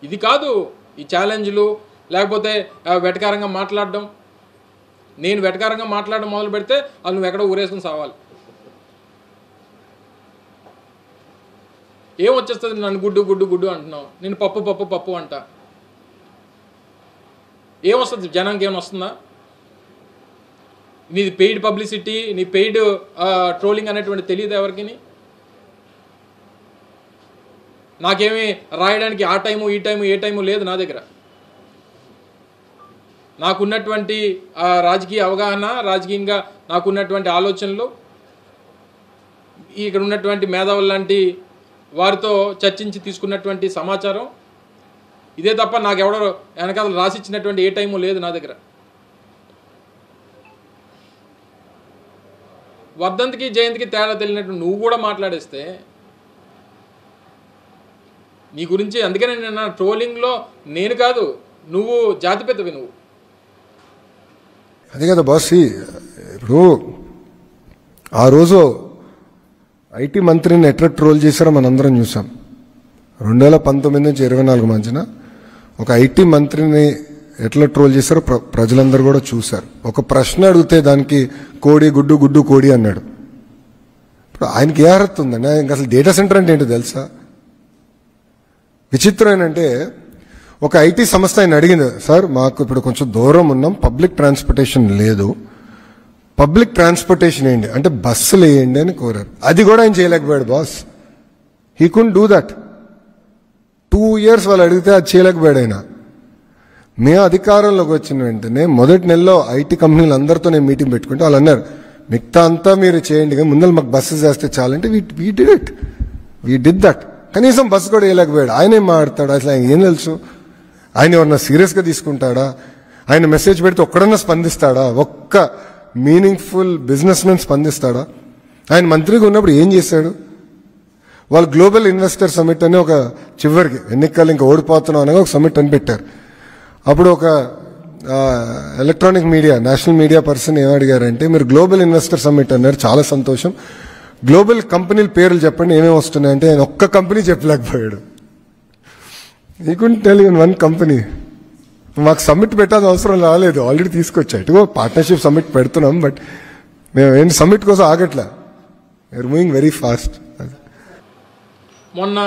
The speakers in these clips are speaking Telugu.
ఇది కాదు ఈ ఛాలెంజ్లు, లేకపోతే వెటకారంగా మాట్లాడడం. నేను వెటకారంగా మాట్లాడడం మొదలు పెడితే అది నువ్వు ఎక్కడో ఊరేసుకుని సావాలి. ఏం వచ్చేస్తుంది? నన్ను గుడ్డు గుడ్డు గుడ్డు అంటున్నావు, నేను పప్పు పప్పు పప్పు అంట. ఏమొస్తుంది? జనానికి ఏమైనా వస్తుందా? నీది పెయిడ్ పబ్లిసిటీ, నీ పెయిడ్ ట్రోలింగ్ అనేటువంటి తెలియదు ఎవరికి. నాకేమీ రాయడానికి ఆ టైము ఈ టైము ఏ టైము లేదు నా దగ్గర. నాకున్నటువంటి రాజకీయ అవగాహన, రాజకీయంగా నాకున్నటువంటి ఆలోచనలు, ఇక్కడ ఉన్నటువంటి మేధావులు లాంటి వారితో చర్చించి తీసుకున్నటువంటి సమాచారం ఇదే తప్ప నాకెవడో వెనకాల రాసిచ్చినటువంటి ఏ టైము లేదు నా దగ్గర. వర్ధంతికి జయంతికి తేడా తెలియనట్టు నువ్వు కూడా మాట్లాడేస్తే నీ గురించి. అందుకనే నేను ట్రోలింగ్లో నేను కాదు, నువ్వు జాతిపితవి. నువ్వు అదే కదా బాస్. ఇప్పుడు ఆ రోజు ఐటీ మంత్రిని ఎట్లా ట్రోల్ చేశారో మనందరం చూసాం. 2019 నుంచి 24 మధ్యన ఒక ఐటీ మంత్రిని ఎట్లా ట్రోల్ చేశారో ప్రజలందరూ కూడా చూశారు. ఒక ప్రశ్న అడిగితే దానికి కోడి గుడ్డు గుడ్డు కోడి అన్నాడు. ఇప్పుడు ఆయనకి ఏ అర్హత ఉందండి? ఆయనకి అసలు డేటా సెంటర్ అంటే ఏంటో తెలుసా? విచిత్రం ఏంటంటే ఒక ఐటీ సంస్థ ఆయన అడిగింది, సార్ మాకు ఇప్పుడు కొంచెం దూరం ఉన్నాం, పబ్లిక్ ట్రాన్స్పోర్టేషన్ లేదు, పబ్లిక్ ట్రాన్స్పోర్టేషన్ వేయండి అంటే బస్సులు వేయండి అని కోరారు. అది కూడా ఆయన చేయలేకపోయాడు boss. He couldn't do that. 2 years వాళ్ళు అడిగితే అది చేయలేకపోయాడు ఆయన. మేము అధికారంలోకి వచ్చిన వెంటనే మొదటి నెలలో ఐటీ కంపెనీలు అందరితో నేను మీటింగ్ పెట్టుకుంటే వాళ్ళు అన్నారు, మిగతా అంతా మీరు చేయండి కానీ ముందర మాకు బస్సెస్ వేస్తే చాలంటే we did it. We did that. కనీసం బస్సు కూడా వేయలేకపోయాడు. ఆయన ఏం మాట్లాడతాడు? అసలు ఆయన ఏం తెలుసు? ఆయన ఎవరన్నా సీరియస్గా తీసుకుంటాడా? ఆయన మెసేజ్ పెడితే ఒక్కడన్నా స్పందిస్తాడా? ఒక్క మీనింగ్ఫుల్ బిజినెస్ మ్యాన్ స్పందిస్తాడా? ఆయన మంత్రిగా ఉన్నప్పుడు ఏం చేశాడు? వాళ్ళు గ్లోబల్ ఇన్వెస్టర్ సమిట్ అని ఒక చివరికి ఎన్నికలు ఇంకా ఓడిపోతున్నాం అనగా ఒక సమిట్ అని పెట్టారు. అప్పుడు ఒక electronic media national media person ఏమడిగారంటే, మీరు గ్లోబల్ ఇన్వెస్టర్ సమిట్ అన్నారు, చాలా సంతోషం, గ్లోబల్ కంపెనీల పేర్లు చెప్పండి ఏమేమి వస్తున్నాయంటే ఆయన ఒక్క కంపెనీ చెప్పలేకపోయాడు. ఈ couldn't tell even one company. మాకు సమ్మిట్ పెట్టాల్సిన అవసరం రాలేదు, ఆల్రెడీ తీసుకొచ్చా. ఇటుగో పార్ట్నర్షిప్ సమ్మిట్ పెడుతున్నాం, బట్ మేము ఏంటి సమ్మిట్ కోసం ఆగట్లా. We're moving very fast. మొన్న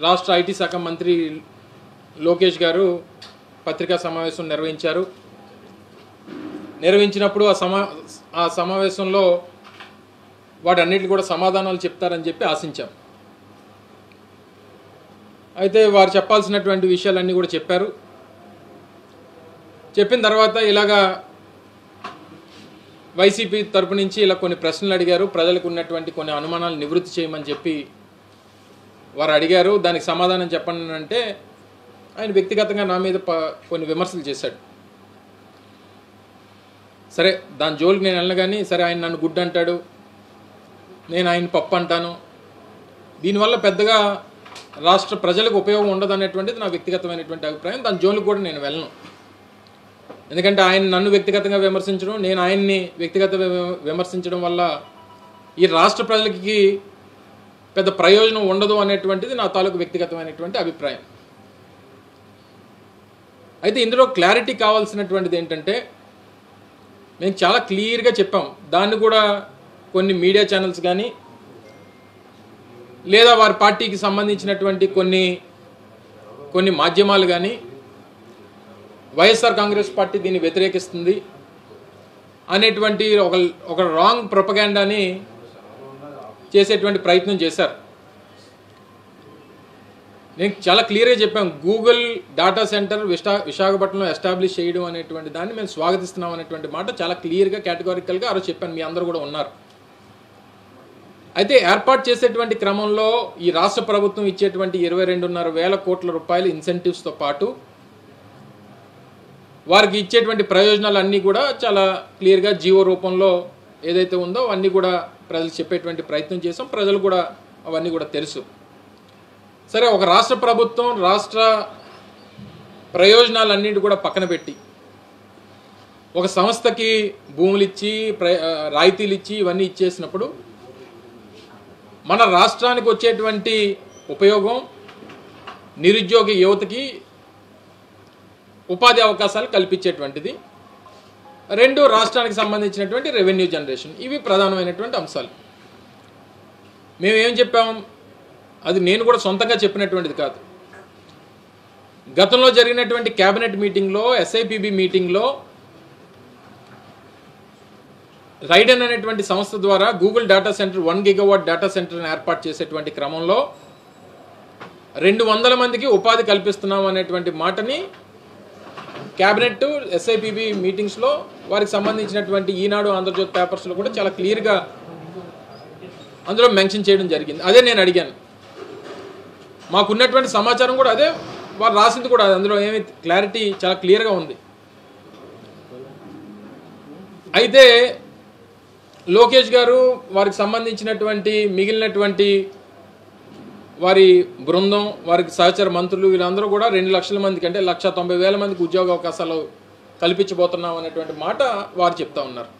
రాష్ట్ర ఐటీ శాఖ మంత్రి లోకేష్ గారు పత్రికా సమావేశం నిర్వహించారు. నిర్వహించినప్పుడు ఆ సమావేశంలో వాటన్నిటిని కూడా సమాధానాలు చెప్తారని చెప్పి ఆశించాం. అయితే వారు చెప్పాల్సినటువంటి విషయాలన్నీ కూడా చెప్పారు. చెప్పిన తర్వాత ఇలాగా వైసీపీ తరపు నుంచి ఇలా కొన్ని ప్రశ్నలు అడిగారు, ప్రజలకు ఉన్నటువంటి కొన్ని అనుమానాలు నివృత్తి చేయమని చెప్పి వారు అడిగారు. దానికి సమాధానం చెప్పండి అంటే ఆయన వ్యక్తిగతంగా నా మీద కొన్ని విమర్శలు చేశాడు. సరే, దాని జోలికి నేను వెళ్ళను కానీ, సరే ఆయన నన్ను గుడ్ అంటాడు, నేను ఆయన పప్పు అంటాను, దీనివల్ల పెద్దగా రాష్ట్ర ప్రజలకు ఉపయోగం ఉండదు అనేటువంటిది నా వ్యక్తిగతమైనటువంటి అభిప్రాయం. దాని జోలికి కూడా నేను వెళ్ళను. ఎందుకంటే ఆయన నన్ను వ్యక్తిగతంగా విమర్శించడం, నేను ఆయన్ని వ్యక్తిగతంగా విమర్శించడం వల్ల ఈ రాష్ట్ర ప్రజలకి పెద్ద ప్రయోజనం ఉండదు అనేటువంటిది నా తాలూకు వ్యక్తిగతమైనటువంటి అభిప్రాయం. అయితే ఇందులో క్లారిటీ కావాల్సినటువంటిది ఏంటంటే, మేము చాలా క్లియర్గా చెప్పాం. దాన్ని కూడా కొన్ని మీడియా ఛానల్స్ కానీ లేదా వారి పార్టీకి సంబంధించినటువంటి కొన్ని మాధ్యమాలు కానీ వైఎస్ఆర్ కాంగ్రెస్ పార్టీ దీన్ని వ్యతిరేకిస్తుంది అనేటువంటి ఒక రాంగ్ ప్రొపగాండాని చేసేటువంటి ప్రయత్నం చేశారు. నేను చాలా క్లియర్గా చెప్పాం, గూగుల్ డేటా సెంటర్ విశాఖపట్నంలో ఎస్టాబ్లిష్ చేయడం అనేటువంటి దాన్ని మేము స్వాగతిస్తున్నాం అనేటువంటి మాట చాలా క్లియర్గా కేటగారికల్గా ఆ రోజు చెప్పాను. మీ అందరూ కూడా ఉన్నారు. అయితే ఏర్పాటు చేసేటువంటి క్రమంలో ఈ రాష్ట్ర ప్రభుత్వం ఇచ్చేటువంటి 22,500 కోట్ల రూపాయల ఇన్సెంటివ్స్తో పాటు వారికి ఇచ్చేటువంటి ప్రయోజనాలు అన్నీ కూడా చాలా క్లియర్గా జీవో రూపంలో ఏదైతే ఉందో అవన్నీ కూడా ప్రజలకు చెప్పేటువంటి ప్రయత్నం చేసాం. ప్రజలు కూడా అవన్నీ కూడా తెలుసు. సరే, ఒక రాష్ట్ర ప్రభుత్వం రాష్ట్ర ప్రయోజనాలన్నింటి కూడా పక్కన పెట్టి ఒక సంస్థకి భూములు ఇచ్చి రాయితీలు ఇచ్చి ఇవన్నీ ఇచ్చేసినప్పుడు మన రాష్ట్రానికి వచ్చేటువంటి ఉపయోగం నిరుద్యోగ యువతకి ఉపాధి అవకాశాలు కల్పించేటువంటిది, 2 రాష్ట్రానికి సంబంధించినటువంటి రెవెన్యూ జనరేషన్. ఇవి ప్రధానమైనటువంటి అంశాలు. మేమేం చెప్పాం, అది నేను కూడా సొంతంగా చెప్పినటువంటిది కాదు. గతంలో జరిగినటువంటి క్యాబినెట్ మీటింగ్లో, SIPB మీటింగ్లో రైడెన్ అనేటువంటి సంస్థ ద్వారా Google data centre 1 gigawatt data సెంటర్ని ఏర్పాటు చేసేటువంటి క్రమంలో 200 మందికి ఉపాధి కల్పిస్తున్నాం అనేటువంటి మాటని క్యాబినెట్ SIPB మీటింగ్స్లో వారికి సంబంధించినటువంటి ఈనాడు, ఆంధ్రజ్యోతి పేపర్స్లో కూడా చాలా క్లియర్గా అందులో మెన్షన్ చేయడం జరిగింది. అదే నేను అడిగాను. మాకున్నటువంటి సమాచారం కూడా అదే, వారు రాసింది కూడా అందులో ఏమి క్లారిటీ చాలా క్లియర్గా ఉంది. అయితే లోకేష్ గారు, వారికి సంబంధించినటువంటి మిగిలినటువంటి వారి బృందం, వారికి సహచర మంత్రులు, వీళ్ళందరూ కూడా 2 లక్షల మందికి, అంటే 1,90,000 మందికి ఉద్యోగ అవకాశాలు కల్పించబోతున్నాం అనేటువంటి మాట వారు చెప్తా ఉన్నారు.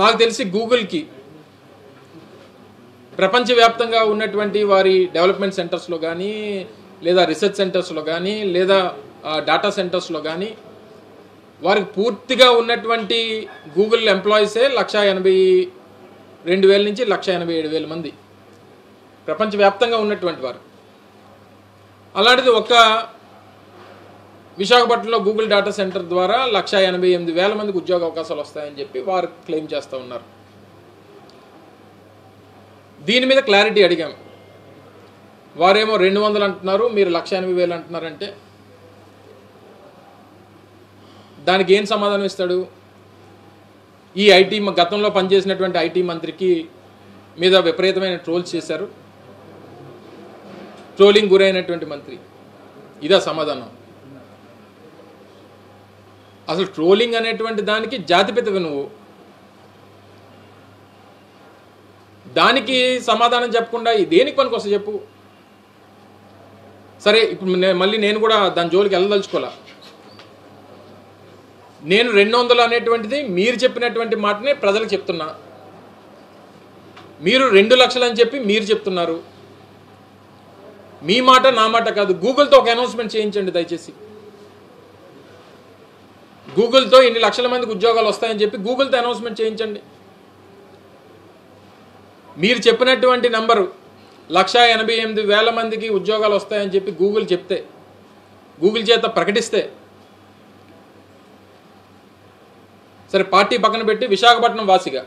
నాకు తెలిసి గూగుల్కి ప్రపంచవ్యాప్తంగా ఉన్నటువంటి వారి డెవలప్మెంట్ సెంటర్స్లో కానీ, లేదా రీసెర్చ్ సెంటర్స్లో కానీ, లేదా డేటా సెంటర్స్లో కానీ వారికి పూర్తిగా ఉన్నటువంటి గూగుల్ ఎంప్లాయీసే 1,82,000 నుంచి 1,87,000 మంది ప్రపంచవ్యాప్తంగా ఉన్నటువంటి వారు. అలాంటిది ఒక్క విశాఖపట్నంలో గూగుల్ డేటా సెంటర్ ద్వారా 1,88,000 మందికి ఉద్యోగ అవకాశాలు వస్తాయని చెప్పి వారు క్లెయిమ్ చేస్తూ ఉన్నారు. దీని మీద క్లారిటీ అడిగాం. వారేమో 200 అంటున్నారు, మీరు 1,80,000 అంటున్నారంటే దానికి ఏం సమాధానం ఇస్తాడు? ఈ ఐటీ గతంలో పనిచేసినటువంటి ఐటీ మంత్రికి మీద విపరీతమైన ట్రోల్స్ చేశారు, ట్రోలింగ్ గురైనటువంటి మంత్రి. ఇదా సమాధానం? అసలు ట్రోలింగ్ అనేటువంటి దానికి జాతిపితవి నువ్వు. దానికి సమాధానం చెప్పకుండా దేనికి పనికి వస్తే చెప్పు. సరే, ఇప్పుడు మళ్ళీ నేను కూడా దాని జోలికి వెళ్ళదలుచుకోలే. నేను 200 అనేటువంటిది మీరు చెప్పినటువంటి మాటనే ప్రజలకు చెప్తున్నా. మీరు 2 లక్షలు అని చెప్పి మీరు చెప్తున్నారు. మీ మాట నా మాట కాదు. గూగుల్తో ఒక అనౌన్స్మెంట్ చేయించండి దయచేసి. గూగుల్తో ఇన్ని లక్షల మందికి ఉద్యోగాలు వస్తాయని చెప్పి గూగుల్తో అనౌన్స్మెంట్ చేయించండి. మీరు చెప్పినటువంటి నంబరు 1,88,000 మందికి ఉద్యోగాలు వస్తాయని చెప్పి గూగుల్ చెప్తే, గూగుల్ చేత ప్రకటిస్తే, సరే పార్టీ పక్కన పెట్టి విశాఖపట్నం వాసిగా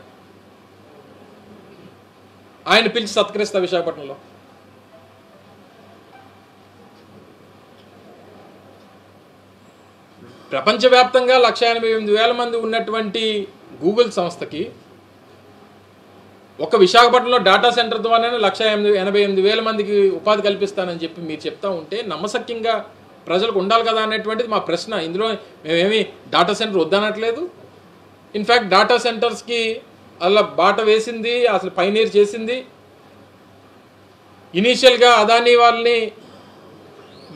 ఆయన పిలిచి సత్కరిస్తా. విశాఖపట్నంలో ప్రపంచవ్యాప్తంగా 1,88,000 మంది ఉన్నటువంటి గూగుల్ సంస్థకి ఒక విశాఖపట్నంలో డేటా సెంటర్ ద్వారానే 1,88,000 మందికి ఉపాధి కల్పిస్తానని చెప్పి మీరు చెప్తా ఉంటే నమ్మశక్యంగా ప్రజలకు ఉండాలి కదా అనేటువంటిది మా ప్రశ్న. ఇందులో మేమేమి డేటా సెంటర్ వద్దనట్లేదు. ఇన్ఫ్యాక్ట్ డేటా సెంటర్స్కి అలా బాట వేసింది, అసలు పైనీర్ చేసింది, ఇనీషియల్గా అదానీ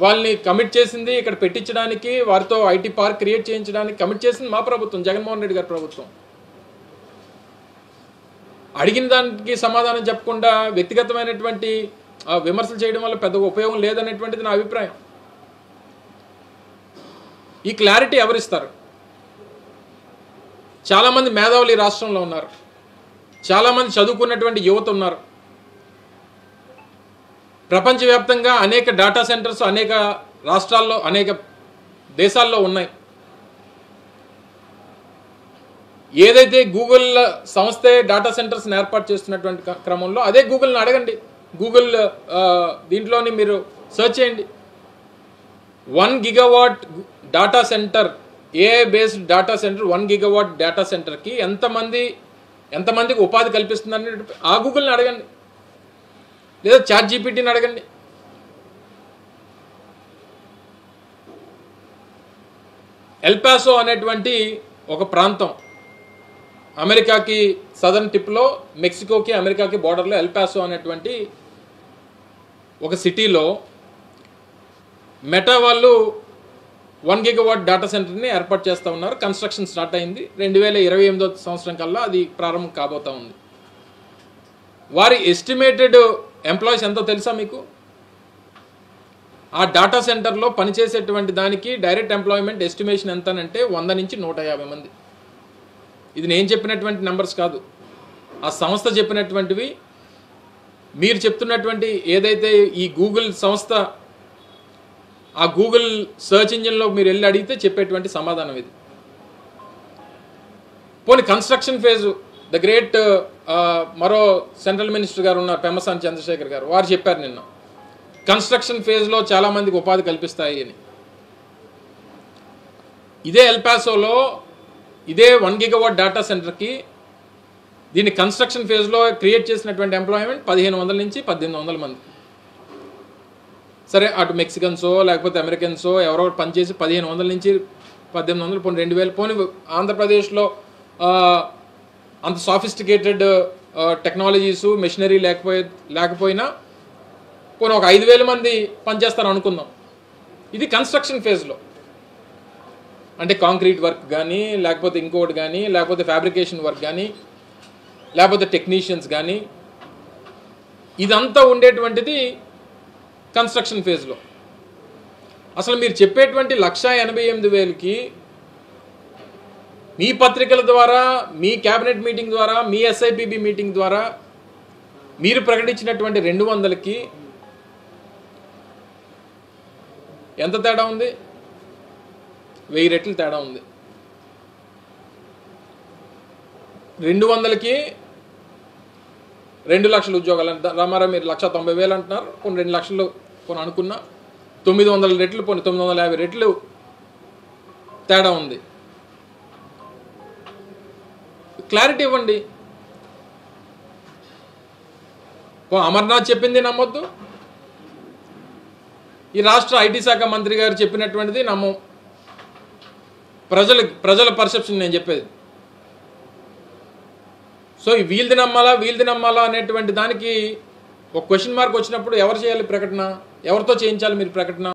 వాళ్ళని కమిట్ చేసింది ఇక్కడ పెట్టించడానికి, వారితో ఐటీ పార్క్ క్రియేట్ చేయించడానికి కమిట్ చేసింది మా ప్రభుత్వం, జగన్మోహన్ రెడ్డి గారి ప్రభుత్వం. అడిగిన దానికి సమాధానం చెప్పకుండా వ్యక్తిగతమైనటువంటి విమర్శలు చేయడం వల్ల పెద్దగా ఉపయోగం లేదనేటువంటిది నా అభిప్రాయం. ఈ క్లారిటీ ఎవరిస్తారు? చాలామంది మేధావులు ఈ రాష్ట్రంలో ఉన్నారు, చాలామంది చదువుకున్నటువంటి యువత ఉన్నారు. ప్రపంచవ్యాప్తంగా అనేక డేటా సెంటర్స్ అనేక రాష్ట్రాల్లో, అనేక దేశాల్లో ఉన్నాయి. ఏదైతే గూగుల్ సంస్థే డేటా సెంటర్స్ని ఏర్పాటు చేస్తున్నటువంటి క్రమంలో అదే గూగుల్ని అడగండి. గూగుల్ దీంట్లోని మీరు సెర్చ్ చేయండి. 1 gigawatt data centre, AI based data centre, 1 gigawatt data సెంటర్కి ఎంతమందికి ఉపాధి కల్పిస్తుందని ఆ గూగుల్ని అడగండి, లేదా చాట్ జీపీటీని అడగండి. ఎల్పాసో అనేటువంటి ఒక ప్రాంతం, అమెరికాకి సదర్న్ టిప్లో, మెక్సికోకి అమెరికాకి బోర్డర్లో ఎల్పాసో అనేటువంటి ఒక సిటీలో మెటా వాళ్ళు 1 గిగావాట్ డేటా సెంటర్ని ఏర్పాటు చేస్తూ ఉన్నారు. కన్స్ట్రక్షన్ స్టార్ట్ అయింది. 2028 సంవత్సరం కల్లా అది ప్రారంభం కాబోతా ఉంది. వారి ఎస్టిమేటెడ్ ఎంప్లాయీస్ ఎంతో తెలుసా మీకు? ఆ డాటా సెంటర్లో పనిచేసేటువంటి దానికి డైరెక్ట్ ఎంప్లాయ్మెంట్ ఎస్టిమేషన్ ఎంత అంటే 100 నుంచి 150 మంది. ఇది నేను చెప్పినటువంటి నెంబర్స్ కాదు, ఆ సంస్థ చెప్పినటువంటివి. మీరు చెప్తున్నటువంటి ఏదైతే ఈ గూగుల్ సంస్థ, ఆ గూగుల్ సర్చ్ ఇంజిన్లో మీరు వెళ్ళి అడిగితే చెప్పేటువంటి సమాధానం ఇది. పోనీ కన్స్ట్రక్షన్ ఫేజు, ద గ్రేట్ మరో సెంట్రల్ మినిస్టర్ గారు ఉన్నారు, పెమ్మసాని చంద్రశేఖర్ గారు, వారు చెప్పారు నిన్న కన్స్ట్రక్షన్ ఫేజ్లో చాలామందికి ఉపాధి కల్పిస్తాయి అని. ఇదే ఎల్పాసోలో ఇదే 1 GW డేటా సెంటర్కి దీన్ని కన్స్ట్రక్షన్ ఫేజ్లో క్రియేట్ చేసినటువంటి ఎంప్లాయ్మెంట్ 1500 నుంచి 1800 మంది. సరే, అటు మెక్సికన్సో లేకపోతే అమెరికన్సో ఎవరో పనిచేసి 1500 నుంచి 1800, పోనీ 2000, పోనీ ఆంధ్రప్రదేశ్లో అంత సాఫిస్టికేటెడ్ టెక్నాలజీసు మెషినరీ లేకపోయినా పోనీ ఒక 5000 మంది పనిచేస్తారు అనుకుందాం. ఇది కన్స్ట్రక్షన్ ఫేజ్లో, అంటే కాంక్రీట్ వర్క్ కానీ లేకపోతే ఇంకోటి కానీ లేకపోతే ఫ్యాబ్రికేషన్ వర్క్ కానీ లేకపోతే టెక్నీషియన్స్ కానీ, ఇదంతా ఉండేటువంటిది కన్స్ట్రక్షన్ ఫేజ్లో. అసలు మీరు చెప్పేటువంటి 188,000కి మీ పత్రికల ద్వారా, మీ క్యాబినెట్ మీటింగ్ ద్వారా, మీ SIPB మీటింగ్ ద్వారా మీరు ప్రకటించినటువంటి 200కి ఎంత తేడా ఉంది? 1000 రెట్లు తేడా ఉంది. 200కి 2 లక్షల ఉద్యోగాలు అంట రామారావు, మీరు 190,000 అంటున్నారు, కొన్ని 2 లక్షలు కొన్ని అనుకున్నా, 900 రెట్లు, పోనీ 950 రెట్లు తేడా ఉంది. క్లారిటీ ఇవ్వండి. అమర్నాథ్ చెప్పింది నమ్మొద్దు, ఈ రాష్ట్ర IT శాఖ మంత్రి గారు చెప్పినటువంటిది నమ్మం. ప్రజల పర్సెప్షన్ నేను చెప్పేది. సో ఈ వీళ్ళది నమ్మాలా అనేటువంటి దానికి ఒక క్వశ్చన్ మార్క్ వచ్చినప్పుడు ఎవరు చేయాలి ప్రకటన? ఎవరితో చేయించాలి మీరు ప్రకటన?